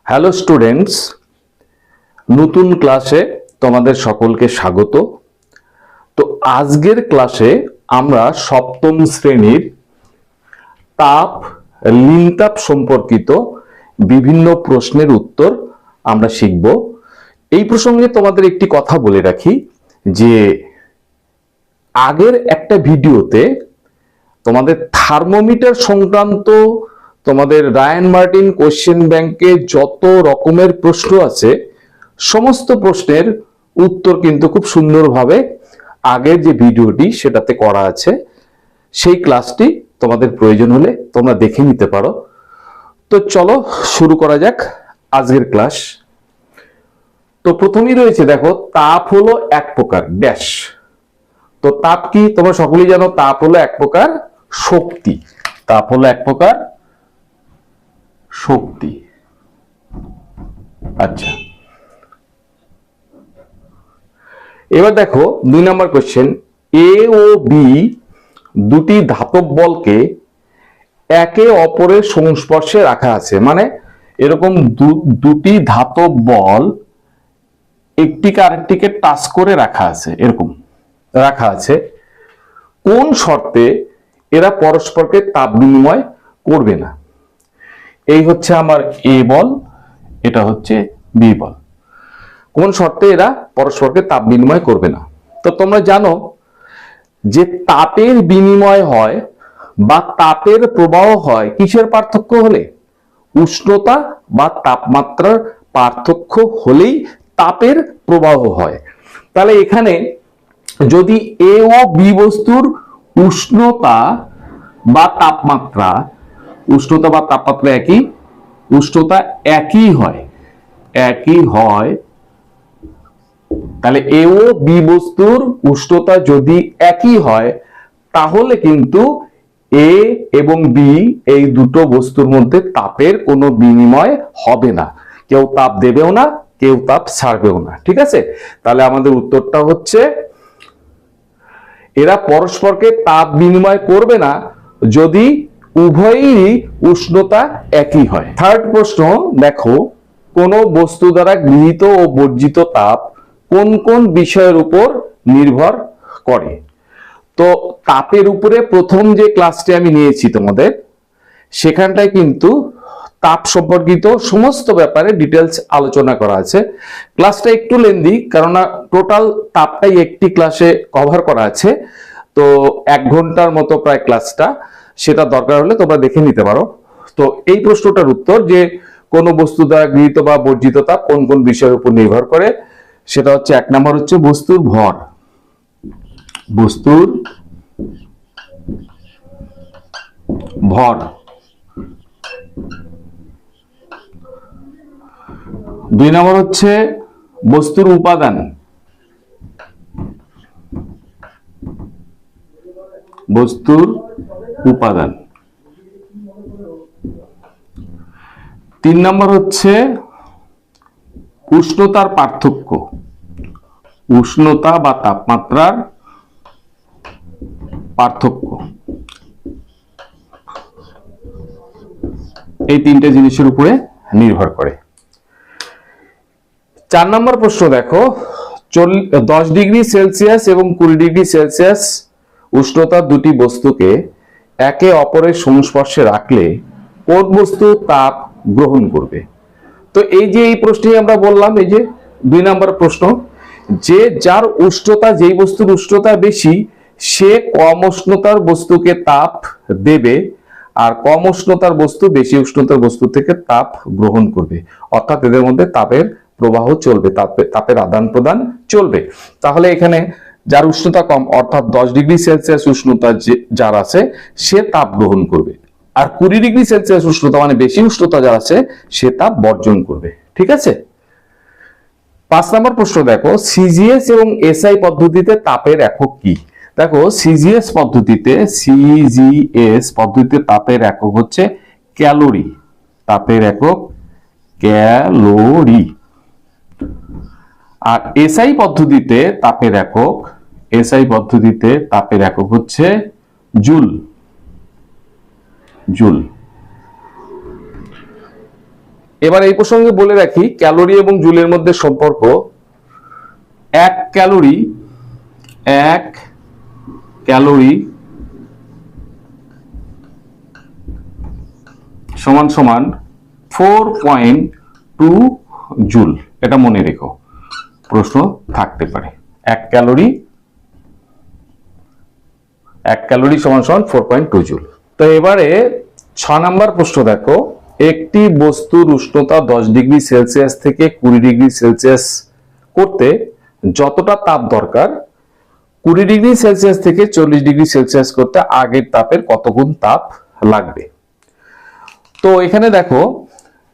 Hello students, নতুন ক্লাসে তোমাদের সকলকে স্বাগত। তো আজকের ক্লাসে আমরা সপ্তম শ্রেণীর তাপ লিনতাপ সম্পর্কিত বিভিন্ন প্রশ্নের উত্তর আমরা শিখব। এই প্রসঙ্গে তোমাদের একটি কথা বলে রাখি যে আগের একটা ভিডিওতে তোমাদের থার্মোমিটার সংক্রান্ত তোমাদের রায়ান মার্টিন কোশ্চেন ব্যাংকে যত রকমের প্রশ্ন আছে সমস্ত প্রশ্নের উত্তর কিন্তু খুব সুন্দরভাবে আগের যে ভিডিওটি সেটাতে করা আছে। সেই ক্লাসটি তোমাদের প্রয়োজন হলে তোমরা দেখে নিতে পারো। তো চলো শুরু করা যাক আজকের ক্লাস। তো প্রথমেই রয়েছে, দেখো, তাপ হলো এক প্রকার ড্যাশ। তো তাপ কি তোমরা সকলেই জানো, তাপ হলো এক প্রকার শক্তি। তাপ হলো এক প্রকার শক্তি। আচ্ছা, এবার দেখো 2 নম্বর কোশ্চেন, এ ও বি দুটি ধাতব বলকে একে অপরের সংস্পর্শে রাখা আছে। মানে এরকম দুটি ধাতব বল একটিকে আরেকটিকে টাচ করে রাখা আছে, এরকম রাখা আছে। কোন শর্তে এরা পরস্পরকে তাপ বিনিময় করবে না? এই হচ্ছে আমার এ বল, এটা হচ্ছে বি বল। কোন শর্তে এরা পরস্পরকে তাপ বিনিময় করবে না? তো তোমরা জানো যে তাপের বিনিময় হয় বা তাপের প্রবাহ হয় কিসের পার্থক্য হলে? উষ্ণতা বা তাপমাত্রার পার্থক্য হলেই তাপের প্রবাহ হয়। তাহলে এখানে যদি এ ও বি বস্তুর উষ্ণতা বা তাপমাত্রা একই, উষ্ণতা একই হয়, তাহলে এ ও বি বস্তুর উষ্ণতা যদি একই হয় তাহলে কিন্তু এ এবং বি এই দুটো বস্তুর মধ্যে তাপের কোনো বিনিময় হবে না। কেউ তাপ দেবেও না, কেউ তাপ ছাড়বেও না। ঠিক আছে, তাহলে আমাদের উত্তরটা হচ্ছে এরা পরস্পরকে তাপ বিনিময় করবে না যদি উভয়েরই উষ্ণতা একই হয়। থার্ড প্রশ্ন দেখো, কোন বস্তু দ্বারা গৃহীত ও বর্জিত তাপ কোন কোন বিষয়ের উপর নির্ভর করে? তো তাপের উপরে প্রথম যে ক্লাসটি আমি নিয়েছি তোমাদের, সেখানটায় কিন্তু তাপ সম্পর্কিত সমস্ত ব্যাপারে ডিটেলস আলোচনা করা আছে। ক্লাসটা একটু লেন্দি, কারণ টোটাল তাপটাই একটি ক্লাসে কভার করা আছে। তো 1 ঘন্টার মতো প্রায় ক্লাসটা, সেটা দরকার হলে তোমরা দেখে নিতে পারো। তো এই প্রশ্নটার উত্তর যে কোন বস্তু দ্বারা গৃহীত বা বর্জিত তাপ কোন কোন বিষয়ের উপর নির্ভর করে, সেটা হচ্ছে 1 নম্বর হচ্ছে বস্তুর ভর। বস্তুর ভর। 2 নম্বর হচ্ছে বস্তুর উপাদান। বস্তুর উপাদান। 3 নম্বর হচ্ছে উষ্ণতার পার্থক্য। উষ্ণতা বা তাপমাত্রার পার্থক্য। এই 3টে জিনিসের উপরে নির্ভর করে। 4 নম্বর প্রশ্ন দেখো, 10 ডিগ্রি সেলসিয়াস এবং 20 ডিগ্রি সেলসিয়াস উষ্ণতার দুটি বস্তুকে একে অপরের সংস্পর্শে রাখলে কোন বস্তু তাপ গ্রহণ করবে? তো এই যে এই প্রশ্নটি আমরা বললাম, এই যে 2 নম্বর প্রশ্ন, যে যার উষ্ণতা, যেই বস্তুর উষ্ণতা বেশি সে কম উষ্ণতার বস্তুকে তাপ দেবে, আর কম উষ্ণতার বস্তু বেশি উষ্ণতার বস্তু থেকে তাপ গ্রহণ করবে। অর্থাৎ এদের মধ্যে তাপের প্রবাহ চলবে, তাপের আদান প্রদান চলবে। তাহলে এখানে যার উষ্ণতা কম, অর্থাৎ 10 ডিগ্রি সেলসিয়াস উষ্ণতা যার আছে সে তাপ গ্রহণ করবে, আর 20 ডিগ্রি সেলসিয়াস উষ্ণতা মানে বেশি উষ্ণতা যার আছে সে তাপ বর্জন করবে। ঠিক আছে। 5 নম্বর প্রশ্ন দেখো, সিজিএস এবং এসআই পদ্ধতিতে তাপের একক কি? দেখো, সিজিএস পদ্ধতিতে তাপের একক হচ্ছে ক্যালোরি। তাপের একক ক্যালোরি। আর এসআই পদ্ধতিতে তাপের একক হচ্ছে জুল। জুল। এবার এই প্রসঙ্গে বলে রাখি ক্যালোরি এবং জুলের মধ্যে সম্পর্ক। এক ক্যালোরি সমান সমান 4.2 জুল। এটা মনে রেখো, প্রশ্ন থাকতে পারে। এক ক্যালোরি সমান সমান 4.2 জুল। তো এবারে 6 নম্বর প্রশ্ন দেখো, একটি বস্তুর উষ্ণতা 10 ডিগ্রি সেলসিয়াস থেকে 20 ডিগ্রি সেলসিয়াস করতে যতটা তাপ দরকার 20 ডিগ্রি সেলসিয়াস থেকে 40 ডিগ্রি সেলসিয়াস করতে আগের তাপের কত গুণ তাপ লাগবে। তো এখানে দেখো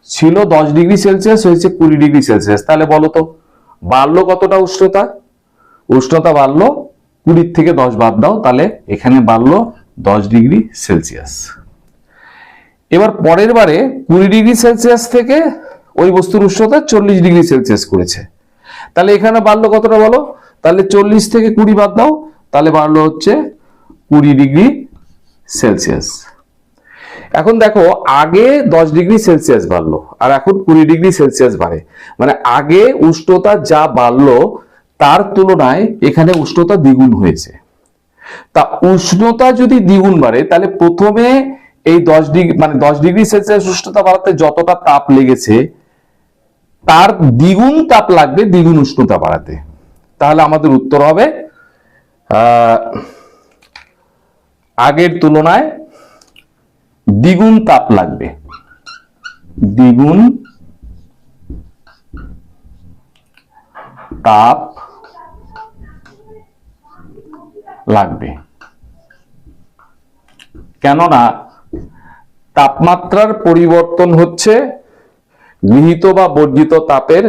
ছিল 10 ডিগ্রি সেলসিয়াস, হয়েছে 20 ডিগ্রি সেলসিয়াস। তাহলে বলো তো বাড়লো কতটা উষ্ণতা? উষ্ণতা বাড়লো 20 থেকে 10 বাদ দাও, তাহলে এখানে বাড়লো 10 ডিগ্রি সেলসিয়াস। এবার পরের বারে 20 ডিগ্রি সেলসিয়াস থেকে ওই বস্তুর উষ্ণতা 40 ডিগ্রি সেলসিয়াস করেছে, তাহলে এখানে বাড়লো কতটা বলো? তাহলে 40 থেকে 20 বাদ দাও, তাহলে বাড়লো হচ্ছে 20 ডিগ্রি সেলসিয়াস। এখন দেখো আগে 10 ডিগ্রি সেলসিয়াস বাড়লো আর এখন 20 ডিগ্রি সেলসিয়াস বাড়ে, মানে আগে উষ্ণতা যা বাড়লো তার তুলনায় এখানে উষ্ণতা দ্বিগুণ হয়েছে। তা উষ্ণতা যদি দ্বিগুণ বাড়ে তাহলে প্রথমে এই 10 ডিগ্রি মানে 10 ডিগ্রি সেলসিয়াস উষ্ণতা বাড়াতে যতটা তাপ লেগেছে তার দ্বিগুণ তাপ লাগবে দ্বিগুণ উষ্ণতা বাড়াতে। তাহলে আমাদের উত্তর হবে আগের তুলনায় দ্বিগুণ তাপ লাগবে, দ্বিগুণ তাপ লাগবে। কেননা তাপমাত্রার পরিবর্তন হচ্ছে গৃহীত বা বর্জিত তাপের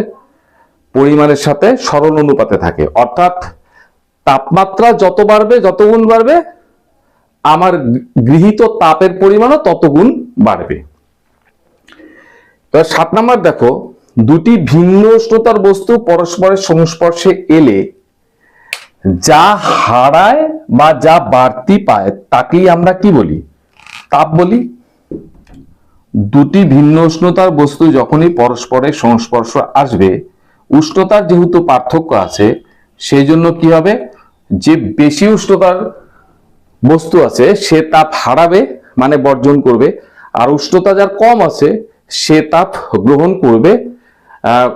পরিমাণের সাথে সরল অনুপাতে থাকে, অর্থাৎ তাপমাত্রা যত বাড়বে যত গুণ বাড়বে আমার গৃহীত তাপের পরিমাণও তত গুণ বাড়বে। এবার 7 নম্বর দেখো, দুটি ভিন্ন উষ্ণতার বস্তু পরস্পরের সংস্পর্শে এলে যা হারায় বা যা বাড়তি পায় তাকেই আমরা কি বলি? তাপ বলি। দুটি ভিন্ন উষ্ণতার বস্তু যখনই পরস্পরের সংস্পর্শ আসবে, উষ্ণতার যেহেতু পার্থক্য আছে সেই জন্য কি হবে, যে বেশি উষ্ণতার বস্তু আছে সে তাপ হারাবে মানে বর্জন করবে, আর উষ্ণতা যার কম আছে সে তাপ গ্রহণ করবে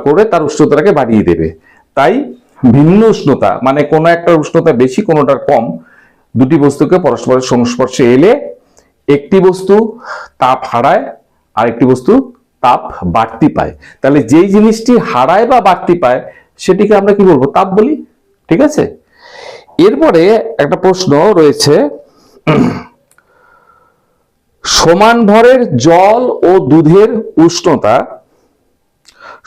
করে তার উষ্ণতাটাকে বাড়িয়ে দেবে। তাই ভিন্ন উষ্ণতা মানে কোনো একটা উষ্ণতা বেশি কোনোটার কম, দুটি বস্তুকে পরস্পরের সংস্পর্শে এলে একটি বস্তু তাপ হারায় আর একটি বস্তু তাপ বাড়তি পায়। তাহলে যেই জিনিসটি হারায় বা বাড়তি পায় সেটিকে আমরা কি বলবো? তাপ বলি। ঠিক আছে। এরপরে একটা প্রশ্ন রয়েছে, সমান ভরের জল ও দুধের উষ্ণতা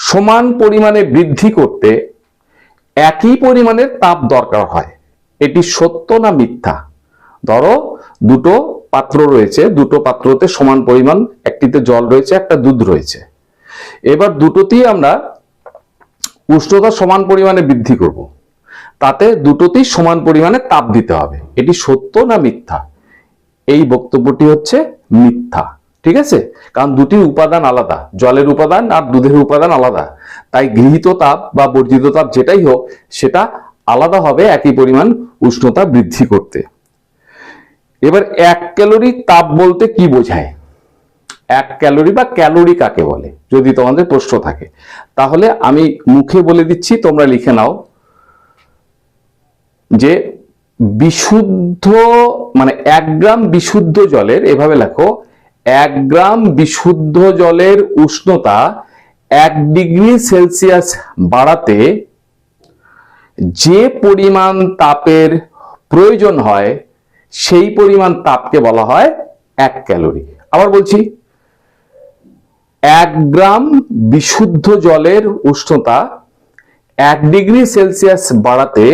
সমান পরিমাণে বৃদ্ধি করতে একই পরিমাণের তাপ দরকার হয়, এটি সত্য না মিথ্যা? ধরো দুটো পাত্র রয়েছে, দুটো পাত্রতে সমান পরিমাণ, একটিতে জল রয়েছে একটা দুধ রয়েছে, এবার দুটোতেই আমরা উষ্ণতা সমান পরিমাণে বৃদ্ধি করব, তাতে দুটোতেই সমান পরিমাণে তাপ দিতে হবে, এটি সত্য না মিথ্যা? এই বক্তব্যটি হচ্ছে মিথ্যা। ঠিক আছে, কারণ দুটি উপাদান আলাদা, জলের উপাদান আর দুধের উপাদান আলাদা, তাই গৃহীত তাপ বা বর্জিত তাপ যেটাই হোক সেটা আলাদা হবে একই পরিমাণ উষ্ণতা বৃদ্ধি করতে। এবার 1 ক্যালোরি তাপ বলতে কি বোঝায়? 1 ক্যালোরি বা ক্যালোরি কাকে বলে যদি তোমাদের প্রশ্ন থাকে, তাহলে আমি মুখে বলে দিচ্ছি, তোমরা লিখে নাও যে বিশুদ্ধ মানে 1 গ্রাম বিশুদ্ধ জলের, এভাবে লেখো, 1 গ্রাম বিশুদ্ধ জলের উষ্ণতা 1 ডিগ্রি সেলসিয়াস বাড়াতে যে পরিমাণ তাপের প্রয়োজন হয় সেই পরিমাণ তাপকে বলা হয় 1 ক্যালোরি। আবার বলছি, 1 গ্রাম বিশুদ্ধ জলের উষ্ণতা 1 ডিগ্রি সেলসিয়াস বাড়াতে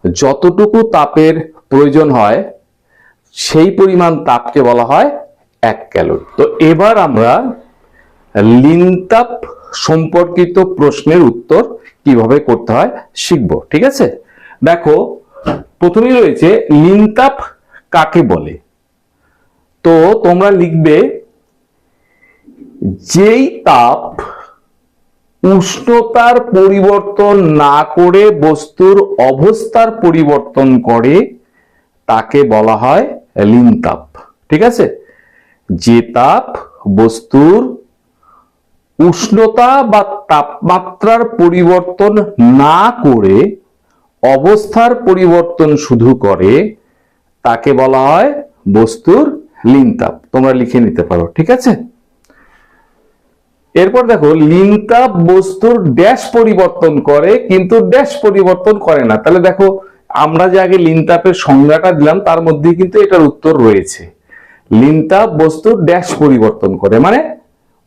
যতটুকু তাপের প্রয়োজন হয় সেই পরিমাণ তাপকে বলা হয় 1 ক্যালোরি। তো এবার আমরা লিনতাপ সম্পর্কিত প্রশ্নের উত্তর কিভাবে করতে হয় শিখব। ঠিক আছে, দেখো প্রথমেই রয়েছে লিনতাপ কাকে বলে। তো তোমরা লিখবে যেই তাপ উষ্ণতার পরিবর্তন না করে বস্তুর অবস্থার পরিবর্তন করে তাকে বলা হয় লীন তাপ। ঠিক আছে, যে তাপ বস্তুর উষ্ণতা বা তাপমাত্রার পরিবর্তন না করে অবস্থার পরিবর্তন শুধু করে তাকে বলা হয় বস্তুর লীন তাপ। তোমরা লিখে নিতে পারো। ঠিক আছে, এরপর দেখো লীন তাপ বস্তুর ড্যাশ পরিবর্তন করে কিন্তু ড্যাশ পরিবর্তন করে না। তাহলে দেখো আমরা যে আগে লীন তাপের সংজ্ঞাটা দিলাম তার মধ্যে কিন্তু এটার উত্তর রয়েছে। লীন তাপ বস্তুর ড্যাশ পরিবর্তন করে মানে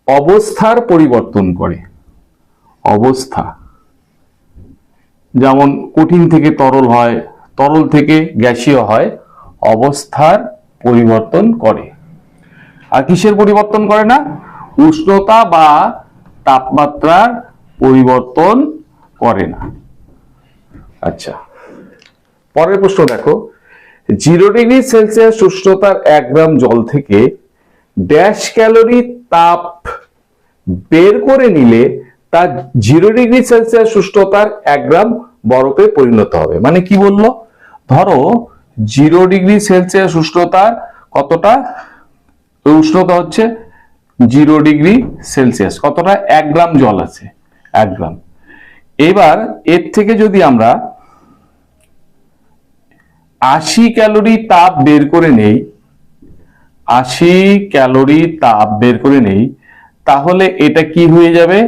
অবস্থার পরিবর্তন করে। অবস্থা, যেমন কঠিন থেকে তরল হয়, তরল থেকে গ্যাসীয় হয়, অবস্থার পরিবর্তন করে। আর কিসের পরিবর্তন করে না? উষ্ণতা বা তাপমাত্রার পরিবর্তন করে না। আচ্ছা, পরের প্রশ্ন দেখো, 0 ডিগ্রি সেলসিয়াস উষ্ণতার 1 গ্রাম জল থেকে ড্যাশ ক্যালোরি তাপ বের করে নিলে তা 0 ডিগ্রি সেলসিয়াস উষ্ণতার 1 গ্রাম বরফে পরিণত হবে। মানে কি বললো? ধরো 0 ডিগ্রি সেলসিয়াস উষ্ণতার কতটা? উষ্ণতা হচ্ছে 0 ডিগ্রি সেলসিয়াস, কতটা? 1 গ্রাম জল আছে, 1 গ্রাম। এবার এর থেকে যদি আমরা 80 ক্যালোরি তাপ বের করে নেই, 80 ক্যালোরি তাপ বের করে নেই, তাহলে এটা কি হয়ে যাবে?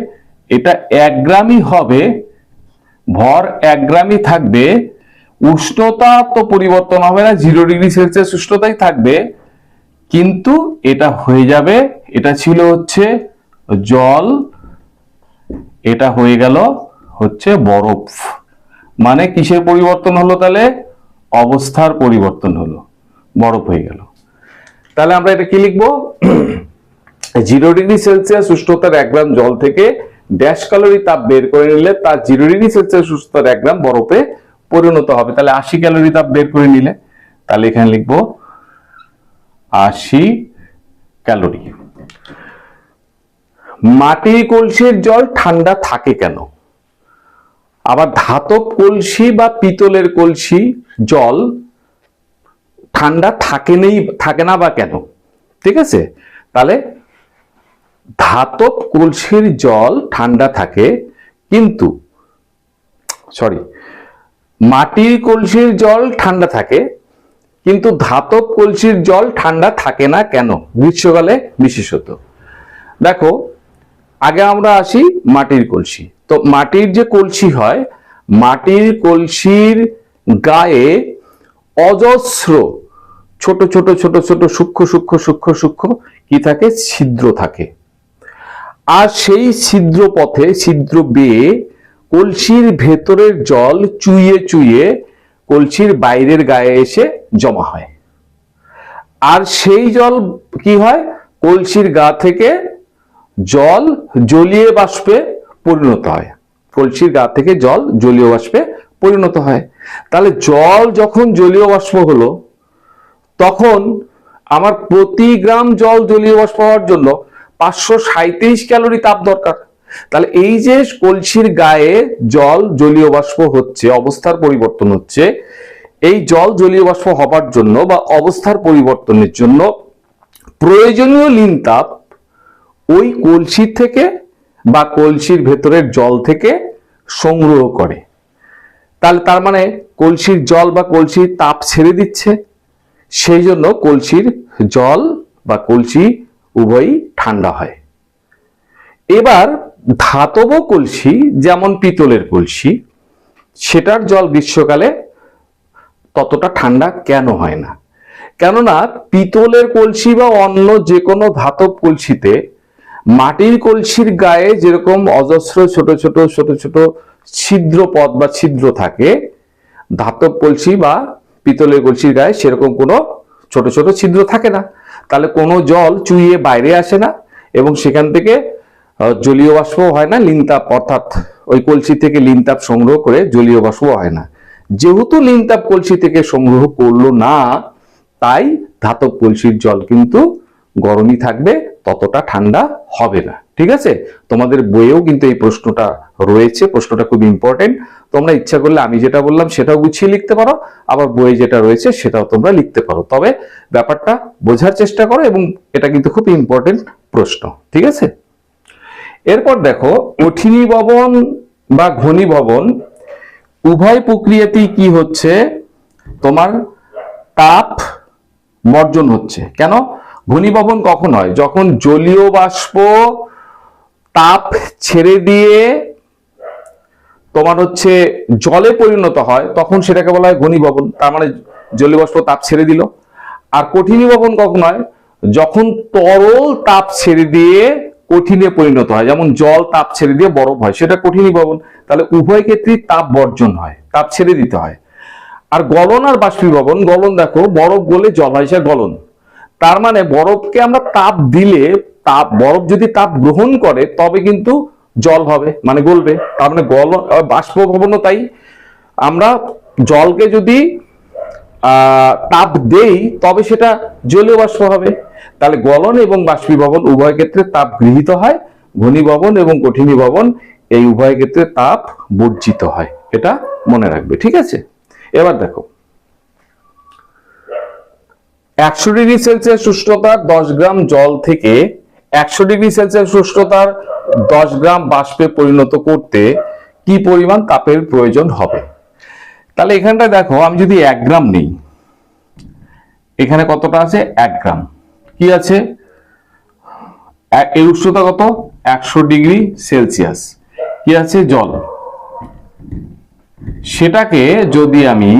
এটা 1 গ্রামই হবে, ভর 1 গ্রামই থাকবে, উষ্ণতা তো পরিবর্তন হবে না, 0 ডিগ্রি সেলসিয়াস উষ্ণতাই থাকবে, কিন্তু এটা হয়ে যাবে, এটা ছিল হচ্ছে জল, এটা হয়ে গেল হচ্ছে বরফ। মানে কিসের পরিবর্তন হলো? তাহলে অবস্থার পরিবর্তন হলো, বরফ হয়ে গেল। তাহলে আমরা এটা কি লিখবো? 0 ডিগ্রি সেলসিয়াস উষ্ণতার 1 গ্রাম জল থেকে ড্যাশ ক্যালোরি তাপ বের করে নিলে তা 0 ডিগ্রি সেলসিয়াস উষ্ণতার 1 গ্রাম বরফে পরিণত হবে। তাহলে 80 ক্যালোরি তাপ বের করে নিলে, তাহলে এখানে লিখবো 80 ক্যালোরি। মাটির কলসির জল ঠান্ডা থাকে কেন? আবার ধাতব কলসি বা পিতলের কলসি জল ঠান্ডা থাকে না বা কেন? ঠিক আছে, তাহলে ধাতব কলসির জল ঠান্ডা থাকে, কিন্তু মাটির কলসির জল ঠান্ডা থাকে কিন্তু ধাতব কলসির জল ঠান্ডা থাকে না কেন? গ্রীষ্মকালে বিশেষত। দেখো আগে আমরা আসি মাটির কলসি। তো মাটির যে কলসি হয়, মাটির কলসির গায়ে অজস্র ছোট ছোট ছোট ছোট সূক্ষ্ম সূক্ষ্ম সূক্ষ্ম সূক্ষ্ম কি থাকে? ছিদ্র থাকে। আর সেই ছিদ্র পথে, ছিদ্র বেয়ে কলসির ভেতরের জল চুইয়ে চুইয়ে কলসির বাইরের গায়ে এসে জমা হয়। আর সেই জল কি হয়? কলসির গা থেকে জল জলীয় বাষ্পে পরিণত হয়। কলসির গা থেকে জল জলীয় বাষ্পে পরিণত হয়। তাহলে জল যখন জলীয় বাষ্প হলো, তখন আমার প্রতি গ্রাম জল জলীয় বাষ্প হওয়ার জন্য 537 ক্যালোরি তাপ দরকার। তাহলে এই যে কলসির গায়ে জল জলীয় বাষ্প হচ্ছে, অবস্থার পরিবর্তন হচ্ছে, এই জল জলীয় বাষ্প হবার জন্য বা অবস্থার পরিবর্তনের জন্য প্রয়োজনীয় লীন তাপ ওই কলসি থেকে বা কলসির ভেতরের জল থেকে সংগ্রহ করে। তাহলে তার মানে কলসির জল বা কলসির তাপ ছেড়ে দিচ্ছে, সেই জন্য কলসির জল বা কলসি উভয়ই ঠান্ডা হয়। এবার ধাতব কলসি, যেমন পিতলের কলসি, সেটার জল গ্রীষ্মকালে ততটা ঠান্ডা কেন হয় না? কেননা পিতলের কলসি বা অন্য যে কোনো ধাতব কলসিতে মাটির কলসির গায়ে যেরকম অজস্র ছোট ছোট ছোট ছোট ছিদ্র পথ বা ছিদ্র থাকে, ধাতব কলসি বা পিতলের কলসির গায়ে সেরকম কোনো ছোট ছোট ছিদ্র থাকে না। তাহলে কোনো জল চুইয়ে বাইরে আসে না এবং সেখান থেকে জলীয় বাষ্প হয় না, লীন তাপ, অর্থাৎ ওই কলসি থেকে লীন তাপ সংগ্রহ করে জলীয় বাষ্প হয় না। যেহেতু লীন তাপ কলসি থেকে সংগ্রহ করলো না, তাই ধাতব কলসির জল কিন্তু গরমই থাকবে, ততটা ঠান্ডা হবে না। ঠিক আছে, তোমাদের বইয়েও কিন্তু এই প্রশ্নটা রয়েছে, প্রশ্নটা খুব ইম্পর্টেন্ট। তোমরা ইচ্ছা করলে আমি যেটা বললাম সেটাও গুছিয়ে লিখতে পারো, আবার বইয়ে যেটা রয়েছে সেটাও তোমরা লিখতে পারো, তবে ব্যাপারটা বোঝার চেষ্টা করো, এবং এটা কিন্তু খুব ইম্পর্টেন্ট প্রশ্ন। ঠিক আছে, এরপর দেখো কঠিনীভবন বা ঘনীভবন উভয় প্রক্রিয়াতেই কি হচ্ছে, তোমার তাপ বর্জন হচ্ছে। কেন? ঘনীভবন কখন হয়? যখন জলীয় বাষ্প তাপ ছেড়ে দিয়ে তোমার হচ্ছে জলে পরিণত হয়, তখন সেটাকে বলা হয় ঘনীভবন, তার মানে জলীয় বাষ্প তাপ ছেড়ে দিল। আর কঠিনীভবন কখন হয়? যখন তরল তাপ ছেড়ে দিয়ে কঠিনে পরিণত হয়, যেমন জল তাপ ছেড়ে দিয়ে বরফ হয়, সেটা কঠিনীভবন। তাহলে উভয় ক্ষেত্রেই তাপ বর্জন হয়, তাপ ছেড়ে দিতে হয়। আর গলন আর বাষ্পীভবন, গলন দেখো বরফ গলে জল হয়, সে গলন। তার মানে বরফকে আমরা তাপ দিলে, বরফ যদি তাপ গ্রহণ করে তবে কিন্তু জল হবে, মানে গলবে। তার মানে গলন, বাষ্পভবনও তাই। আমরা জলকে যদি তাপ দেই তবে সেটা জলীয় বাষ্প হবে। তাহলে গলন এবং বাষ্পীভবন উভয় ক্ষেত্রে তাপ গৃহীত হয়, ঘনীভবন এবং কঠিনীভবন এই উভয় ক্ষেত্রে তাপ বর্জিত হয়, এটা মনে রাখবে। ঠিক আছে, এবার দেখো 100 ডিগ্রি সেলসিয়াস উষ্ণতার 10 গ্রাম জল থেকে 100 ডিগ্রি সেলসিয়াস উষ্ণতার 10 গ্রাম বাষ্পে পরিণত করতে কি পরিমাণ তাপের প্রয়োজন হবে? তাহলে এখানটা দেখো, আমি যদি 1 গ্রাম নেই, এখানে কতটা আছে? 1 গ্রাম। কি আছে? এর উষ্ণতা কত? 100 ডিগ্রি সেলসিয়াস। কি আছে? জল। সেটাকে যদি আমি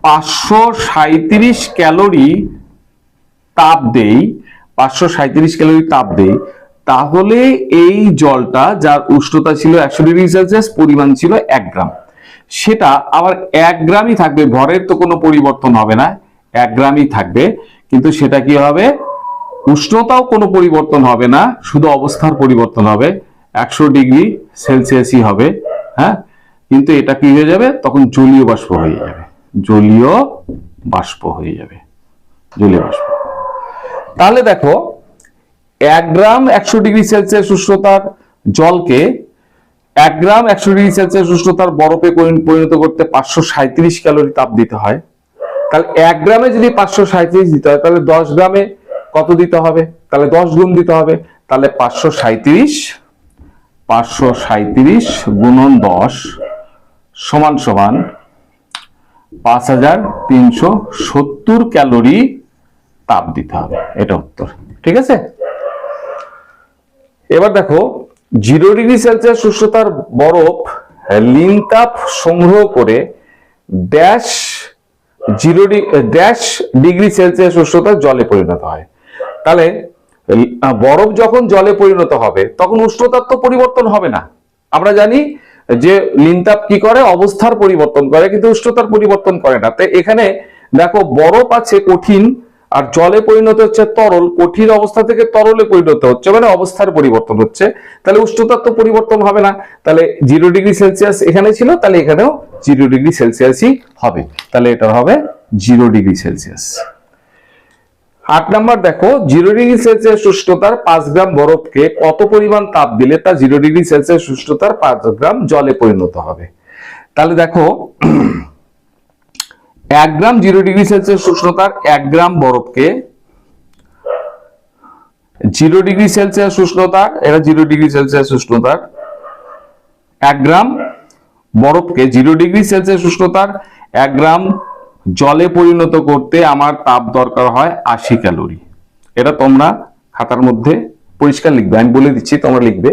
537 ক্যালোরি তাপ দেই, 537 ক্যালোরি তাপ দেই, তাহলে এই জলটা যার উষ্ণতা ছিল 100 ডিগ্রি সেলসিয়াস, পরিমাণ ছিল 1 গ্রাম, সেটা আবার 1 গ্রামই থাকবে, ভরের তো কোনো পরিবর্তন হবে না, 1 গ্রামই থাকবে। কিন্তু সেটা কি হবে? উষ্ণতাও কোনো পরিবর্তন হবে না, শুধু অবস্থার পরিবর্তন হবে, 100 ডিগ্রি সেলসিয়াসই হবে। হ্যাঁ, কিন্তু এটা কি হয়ে যাবে? তখন জলীয় বাষ্প হয়ে যাবে, জলীয় বাষ্প হয়ে যাবে, জলীয় বাষ্প। তাহলে দেখো 1 গ্রাম 100 ডিগ্রি সেলসিয়াস উষ্ণতার জলকে 1 গ্রাম 100 ডিগ্রি সেলসিয়াস উষ্ণতার বরফে পরিণত করতে 537 ক্যালোরি তাপ দিতে হয়। তাহলে 1 গ্রামে যদি 537 দিতে হয়, তাহলে 10 গ্রামে কত দিতে হবে? তাহলে 10 গুণ দিতে হবে। তাহলে 537 গুণন 10 সমান সমান 5370 ক্যালোরি তাপ দিতে হবে, এটা উত্তর। ঠিক আছে, এবার দেখো 0 ডিগ্রি সেলসিয়াস উষ্ণতার বরফ লিন তাপ সংগ্রহ করে ড্যাশ ডিগ্রি সেলসিয়াস উষ্ণতার জলে পরিণত হয়। তাহলে বরফ যখন জলে পরিণত হবে তখন উষ্ণতার তো পরিবর্তন হবে না। আমরা জানি যে লিনতাপ কি করে? অবস্থার পরিবর্তন করে, কিন্তু উষ্ণতার পরিবর্তন করে না। তাই এখানে দেখো বরফ আছে কঠিন, আর জলে পরিণত হচ্ছে তরল, কঠিন অবস্থা থেকে তরলে পরিণত হচ্ছে, মানে অবস্থার পরিবর্তন হচ্ছে। তাহলে উষ্ণতার তো পরিবর্তন হবে না। তাহলে 0 ডিগ্রি সেলসিয়াস এখানে ছিল, তাহলে এখানেও 0 ডিগ্রি সেলসিয়াসই হবে। তাহলে এটা হবে 0 ডিগ্রি সেলসিয়াস। 8 নাম্বার দেখো 0 ডিগ্রি সেলসিয়াস উষ্ণতার 5 গ্রাম বরফকে কত পরিমাণ তাপ দিলে তা 0 ডিগ্রি সেলসিয়াস উষ্ণতার 5 গ্রাম জলে পরিণত হবে? তাহলে দেখো 1 গ্রাম 0 ডিগ্রি সেলসিয়াস উষ্ণতার 1 গ্রাম বরফকে 0 ডিগ্রি সেলসিয়াস উষ্ণতার, এটা 0 ডিগ্রি সেলসিয়াস উষ্ণতার 1 গ্রাম বরফকে 0 ডিগ্রি সেলসিয়াস উষ্ণতার 1 গ্রাম জলে পরিণত করতে আমার তাপ দরকার হয় 80 ক্যালোরি। এটা তোমরা খাতার মধ্যে পরিষ্কার লিখবে, আমি বলে দিচ্ছি, তোমরা লিখবে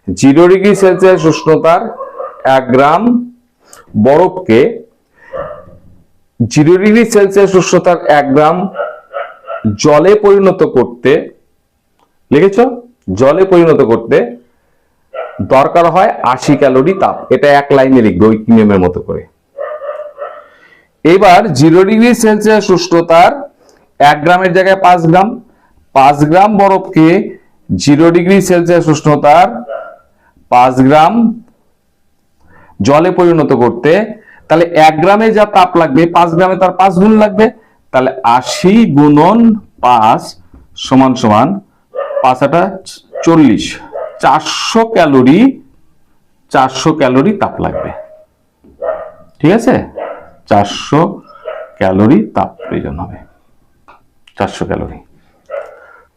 0 ডিগ্রি সেলসিয়াস উষ্ণতার 1 গ্রাম বরফকে 0 ডিগ্রি সেলসিয়াস উষ্ণতার 1 গ্রাম জলে পরিণত করতে, লিখেছ? জলে পরিণত করতে দরকার হয় 80 ক্যালোরি তাপ। এটা এক লাইনে লিখবে ওই নিয়মের মতো করে। এবার 0 ডিগ্রি সেলসিয়াস উষ্ণতার 1 গ্রামের জায়গায় 5 গ্রাম, 5 গ্রাম বরফকে 0 ডিগ্রি সেলসিয়াস উষ্ণতার 5 গ্রাম জলে পরিণত করতে তাহলে 1 গ্রামে যা তাপ লাগবে 5 গ্রামে তার 5 গুণ লাগবে। তাহলে 80 গুণন 5 সমান সমান 5 × 40, 400 ক্যালোরি তাপ লাগবে। ঠিক আছে, 400 ক্যালোরি তাপ প্রয়োজন হবে, 400 ক্যালোরি।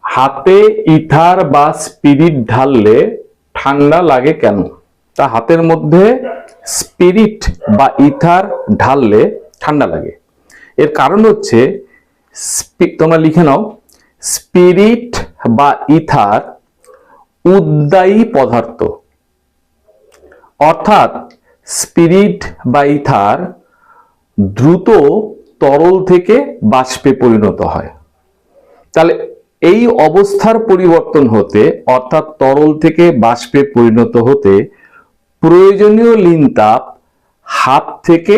হাতে ইথার বা স্পিরিট ঢাললে ঠান্ডা লাগে কেন? তা হাতের মধ্যে স্পিরিট বা ইথার ঢাললে ঠান্ডা লাগে, এর কারণ হচ্ছে, তোমরা লিখে নাও, স্পিরিট বা ইথার উদ্বায়ী পদার্থ, অর্থাৎ স্পিরিট বা ইথার দ্রুত তরল থেকে বাষ্পে পরিণত হয়। তাহলে এই অবস্থার পরিবর্তন হতে, অর্থাৎ তরল থেকে বাষ্পে পরিণত হতে প্রয়োজনীয় লিন তাপ হাত থেকে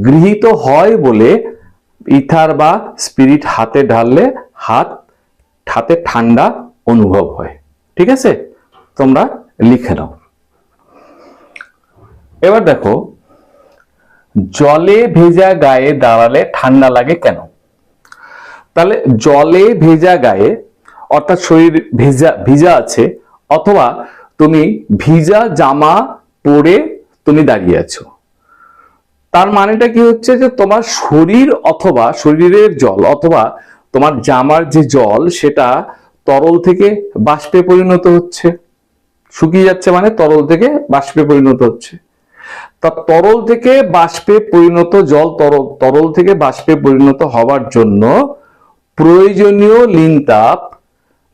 গৃহীত হয় বলে ইথার বা স্পিরিট হাতে ঢাললে হাতে ঠান্ডা অনুভব হয়। ঠিক আছে, তোমরা লিখে নাও। এবার দেখো, জলে ভেজা গায়ে দাঁড়ালে ঠান্ডা লাগে কেন? তাহলে জলে ভেজা গায়ে, অর্থাৎ শরীর ভিজা আছে, অথবা তুমি ভিজা জামা পরে তুমি দাঁড়িয়ে আছো, তার মানেটা কি হচ্ছে যে তোমার শরীর অথবা শরীরের জল অথবা তোমার জামার যে জল সেটা তরল থেকে বাষ্পে পরিণত হচ্ছে, শুকিয়ে যাচ্ছে, মানে তরল থেকে বাষ্পে পরিণত হচ্ছে। তা তরল থেকে বাষ্পে পরিণত জল তরল থেকে বাষ্পে পরিণত হওয়ার জন্য প্রয়োজনীয় লিন তাপ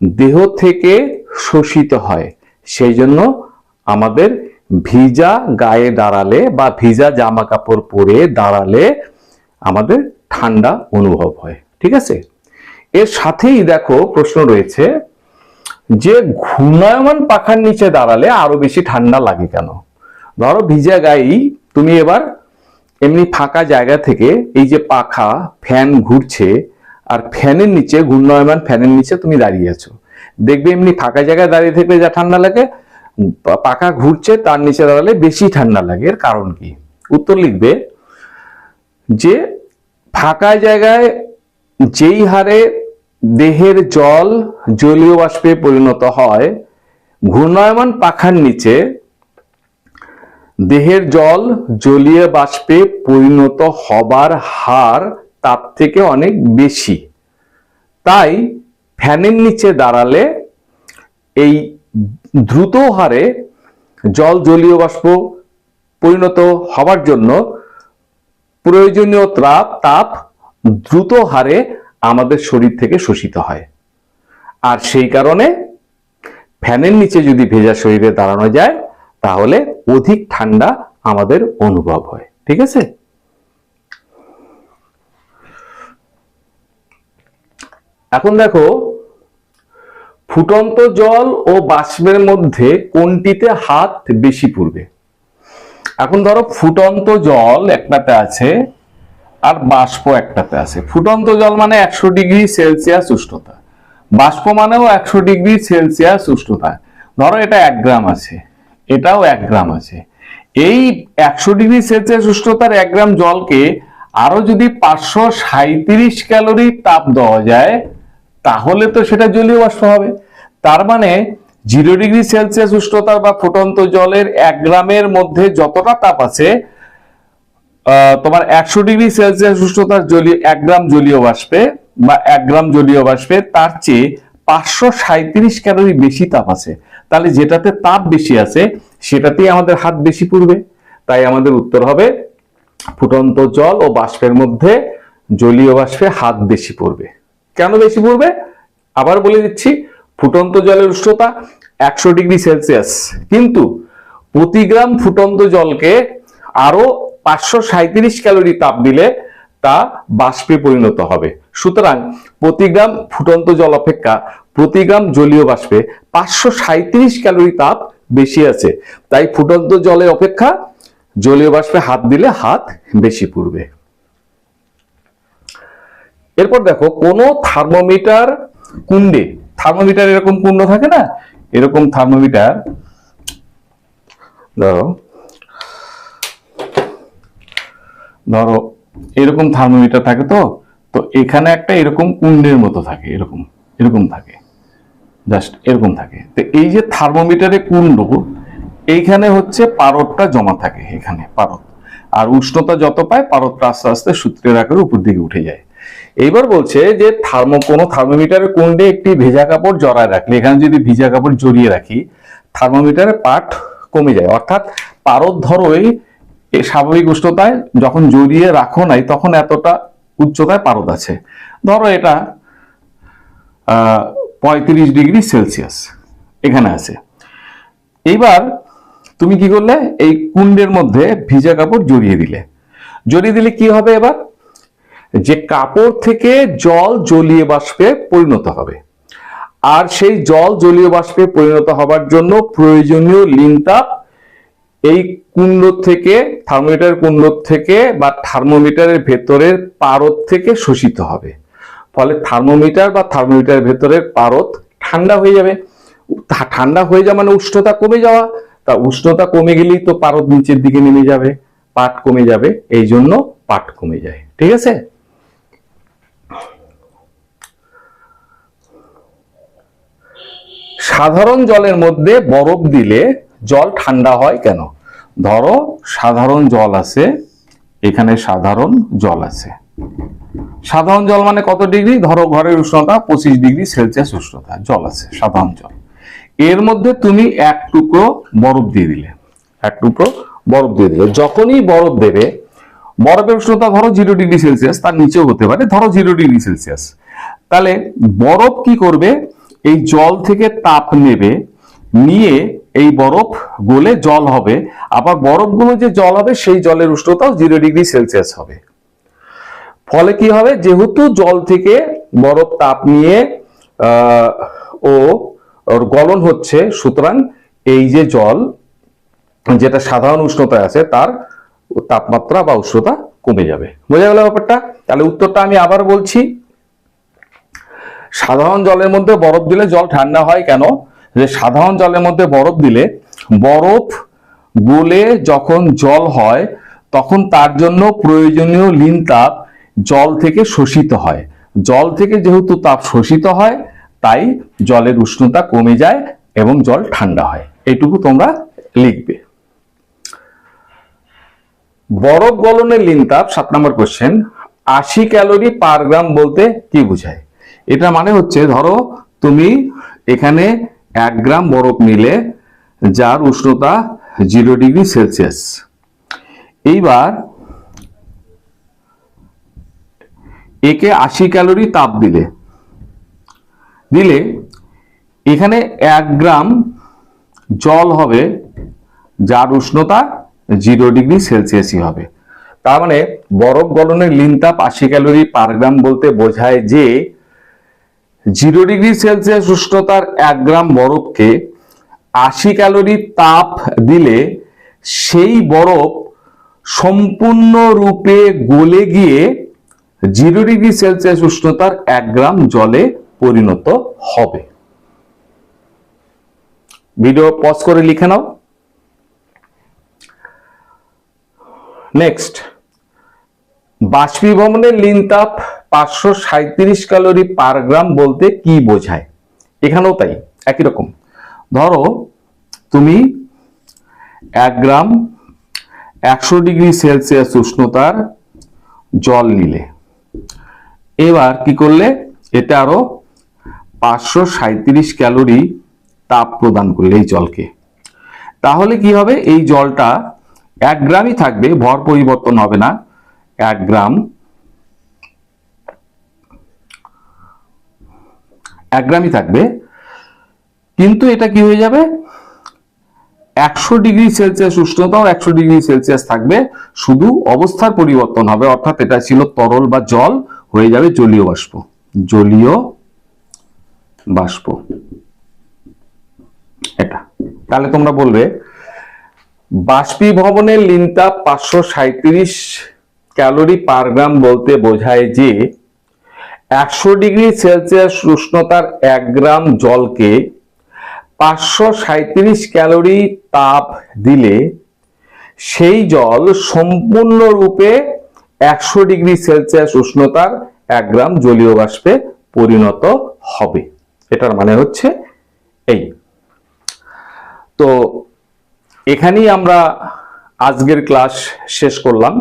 দেহ থেকে শোষিত হয়। সেই জন্য আমাদের ভিজা গায়ে দাঁড়ালে বা ভিজা জামা কাপড় পরে দাঁড়ালে আমাদের ঠান্ডা অনুভব হয়। ঠিক আছে, এর সাথেই দেখো প্রশ্ন রয়েছে যে ঘূর্ণায়মান পাখার নিচে দাঁড়ালে আরো বেশি ঠান্ডা লাগে কেন? ধরো ভিজা গায়েই তুমি এবার এমনি ফাঁকা জায়গা থেকে এই যে পাখা ফ্যান ঘুরছে, আর ফ্যানের নিচে, ঘূর্ণায়মান ফ্যানের নিচে তুমি দাঁড়িয়ে আছো, দেখবে এমনি ফাঁকা জায়গায় দাঁড়িয়ে থাকলে যা ঠান্ডা লাগে, পাখা ঘুরছে তার নিচে দাঁড়ালে বেশি ঠান্ডা লাগে। এর কারণ কি? উত্তর লিখবে যে ফাঁকা জায়গায় যেই হারে দেহের জল জলীয় বাষ্পে পরিণত হয়, ঘূর্ণায়মান পাখার নিচে দেহের জল জলীয় বাষ্পে পরিণত হবার হার তার থেকে অনেক বেশি। তাই ফ্যানের নিচে দাঁড়ালে এই দ্রুত হারে জল জলীয় বাষ্প পরিণত হবার জন্য প্রয়োজনীয় তাপ দ্রুত হারে আমাদের শরীর থেকে শোষিত হয়। আর সেই কারণে ফ্যানের নিচে যদি ভেজা শরীরে দাঁড়ানো যায় তাহলে অধিক ঠান্ডা আমাদের অনুভব হয়। ঠিক আছে, এখন দেখো, ফুটন্ত জল ও বাষ্পের মধ্যে কোনটিতে হাত বেশি পুড়বে? এখন ধরো ফুটন্ত জল একটাতে আছে আর বাষ্প একটাতে আছে। ফুটন্ত জল মানে 100 ডিগ্রি সেলসিয়াস উষ্ণতা, বাষ্প মানেও 100 ডিগ্রি সেলসিয়াস উষ্ণতা। ধরো এটা 1 গ্রাম আছে, এটাও 1 গ্রাম আছে। এই 100 ডিগ্রি সেলসিয়াস উষ্ণতার 1 গ্রাম জলকে আরো যদি 537 ক্যালোরি তাপ দেওয়া যায় তাহলে তো সেটা জলীয় বাষ্প হবে। তার মানে 0 ডিগ্রি সেলসিয়াস উষ্ণতার বা ফুটন্ত জলের 1 গ্রামের মধ্যে যতটা তাপ আছে, তোমার 100 ডিগ্রি সেলসিয়াস উষ্ণতার 1 গ্রাম জলীয় বাষ্পে বা 1 গ্রাম জলীয় বাষ্পে তার চেয়ে 537 ক্যালোরি বেশি তাপ আছে। তাহলে যেটাতে তাপ বেশি আছে সেটাতেই আমাদের হাত বেশি পুড়বে। তাই আমাদের উত্তর হবে ফুটন্ত জল ও বাষ্পের মধ্যে জলীয় বাষ্পে হাত বেশি পড়বে। কেন বেশি পড়বে আবার বলে দিচ্ছি। ফুটন্ত জলের উষ্ণতা 100 ডিগ্রি সেলসিয়াস, কিন্তু প্রতি গ্রাম ফুটন্ত জলকে আরো 537 ক্যালোরি তাপ দিলে তা বাষ্পে পরিণত হবে। সুতরাং প্রতি গ্রাম ফুটন্ত জল অপেক্ষা প্রতি গ্রাম জলীয় বাষ্পে 537 ক্যালোরি তাপ বেশি আছে। তাই ফুটন্ত জলের অপেক্ষা জলীয় বাষ্পে হাত দিলে হাত বেশি পুড়বে। এরপর দেখো, কোন থার্মোমিটার কুণ্ডে, থার্মোমিটার এরকম কুণ্ড থাকে না, এরকম থার্মোমিটার ধরো ধরো এরকম থার্মোমিটার থাকে, তো তো এখানে একটা এরকম কুন্ডের মতো থাকে, এরকম এরকম থাকে, জাস্ট এরকম থাকে। তো এই যে থার্মোমিটারে কুন্ড, এইখানে হচ্ছে পারদটা জমা থাকে, এখানে পারদ, আর উষ্ণতা যত পায় পারদটা আস্তে আস্তে সূত্রের আকারে উপর দিকে উঠে যায়। এইবার বলছে যে কোনো থার্মোমিটারের কুন্ডে একটি ভেজা কাপড় জড়ায় রাখলে, এখানে যদি ভিজা কাপড় জড়িয়ে রাখি, থার্মোমিটারের পাঠ কমে যায়। অর্থাৎ পারদ ধরো এই স্বাভাবিক উষ্ণতায় যখন জড়িয়ে রাখো নাই তখন এতটা উচ্চতায় পারদ আছে, ধরো এটা 35 ডিগ্রি সেলসিয়াস এখানে আছে। এইবার তুমি কি করলে, এই কুন্ডের মধ্যে ভিজা কাপড় জড়িয়ে দিলে। জড়িয়ে দিলে কি হবে, এবার যে কাপড় থেকে জল জলীয় বাষ্পে পরিণত হবে, আর সেই জল জলীয় বাষ্পে পরিণত হবার জন্য প্রয়োজনীয় লিনতাপ এই কুণ্ড থেকে, থার্মোমিটার কুণ্ড থেকে বা থার্মোমিটারের ভেতরের পারদ থেকে শোষিত হবে। ফলে থার্মোমিটার বা থার্মোমিটারের ভেতরের পারদ ঠান্ডা হয়ে যাবে। ঠান্ডা হয়ে যাওয়া মানে উষ্ণতা কমে যাওয়া, তা উষ্ণতা কমে গেলেই তো পারদ নিচের দিকে নেমে যাবে, পাঠ কমে যাবে, এই জন্য পাঠ কমে যায়। ঠিক আছে। সাধারণ জলের মধ্যে বরফ দিলে জল ঠান্ডা হয় কেন? ধরো সাধারণ জল আছে, এখানে সাধারণ জল আছে। সাধারণ জল মানে কত ডিগ্রি? ধরো ঘরের উষ্ণতা 25 ডিগ্রি সেলসিয়াস উষ্ণতা, জল আছে সাধারণ জল। এর মধ্যে তুমি এক টুকরো বরফ দিয়ে দিলে, এক টুকরো বরফ দিয়ে দিলে। যখনই বরফ দেবে, বরফের উষ্ণতা ধরো 0 ডিগ্রি সেলসিয়াস, তার নিচেও হতে পারে, ধরো 0 ডিগ্রি সেলসিয়াস। তাহলে বরফ কি করবে, এই জল থেকে তাপ নেবে, নিয়ে এই বরফ গলে জল হবে, আবার বরফগুলো যে জল হবে সেই জলের উষ্ণতাও 0 ডিগ্রি সেলসিয়াস হবে। ফলে কি হবে, যেহেতু জল থেকে বরফ তাপ নিয়ে ওর গলন হচ্ছে, সুতরাং এই যে জল যেটা সাধারণ উষ্ণতায় আছে তার তাপমাত্রা বা উষ্ণতা কমে যাবে। বোঝা গেল ব্যাপারটা? তাহলে উত্তরটা আমি আবার বলছি, সাধারণ জলের মধ্যে বরফ দিলে জল ঠান্ডা হয় কেন? যে সাধারণ জলের মধ্যে বরফ দিলে বরফ গলে যখন জল হয় তখন তার জন্য প্রয়োজনীয় লিন তাপ জল থেকে শোষিত হয়। জল থেকে যেহেতু তাপ শোষিত হয় তাই জলের উষ্ণতা কমে যায় এবং জল ঠান্ডা হয়। এইটুকু তোমরা লিখবে। বরফ গলনের লিন তাপ 7 নম্বর কোশ্চেন, 80 ক্যালোরি পার গ্রাম বলতে কি বোঝায়? এটা মানে হচ্ছে, ধরো তুমি এখানে 1 গ্রাম বরফ নিলে যার উষ্ণতা 0 ডিগ্রি সেলসিয়াস। এইবার একে 80 ক্যালোরি তাপ দিলে এখানে 1 গ্রাম জল হবে যার উষ্ণতা 0 ডিগ্রি সেলসিয়াসই হবে। তার মানে বরফ গলনের লিন তাপ 80 ক্যালোরি পার গ্রাম বলতে বোঝায় যে 0 ডিগ্রি সেলসিয়াস উষ্ণতার 1 গ্রাম বরফকে 80 ক্যালোরি তাপ দিলে সেই বরফ সম্পূর্ণরূপে গলে গিয়ে 0 ডিগ্রি সেলসিয়াস উষ্ণতার 1 গ্রাম জলে পরিণত হবে। ভিডিও পজ করে লিখে নাও। নেক্সট, বাষ্পীভবনের লিন তাপ 537 ক্যালোরি পার গ্রাম বলতে কি বোঝায়? এখানেও তাই একই রকম। ধরো তুমি 1 গ্রাম 100 ডিগ্রি সেলসিয়াস উষ্ণতার জল নিলে, এবার কি করলে এটা আরো 537 ক্যালোরি তাপ প্রদান করলে এই জলকে, তাহলে কি হবে, এই জলটা 1 গ্রামই থাকবে, ভর পরিবর্তন হবে না। 1 গ্রামই থাকবে, কিন্তু এটা কি হয়ে যাবে, 100 ডিগ্রি সেলসিয়াস উষ্ণতাও 100 ডিগ্রি সেলসিয়াস থাকবে, শুধু অবস্থার পরিবর্তন হবে। অর্থাৎ এটা ছিল তরল বা জল, হয়ে যাবে জলীয় বাষ্প। জলীয় বাষ্প এটা। তাহলে তোমরা বলবে বাষ্পীভবনের লিন তাপ 537 ক্যালোরি পার গ্রাম বলতে বোঝায় যে 100 ডিগ্রি সেলসিয়াস উষ্ণতার 1 গ্রাম জলকে 537 ক্যালোরি তাপ দিলে সেই জল সম্পূর্ণরূপে 100°C উষ্ণতার 1 গ্রাম জলীয় বাষ্পে পরিণত হবে। এটার মানে হচ্ছে এই। তো এখানেই আমরা আজকের ক্লাস শেষ করলাম।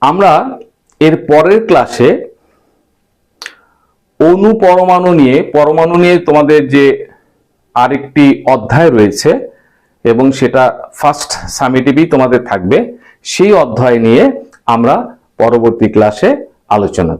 আমরা এর পরের ক্লাসে পরমাণু নিয়ে তোমাদের যে আরেকটি অধ্যায় রয়েছে এবং সেটা ফার্স্ট সামেটিভই তোমাদের থাকবে, সেই অধ্যায় নিয়ে আমরা পরবর্তী ক্লাসে আলোচনা করব।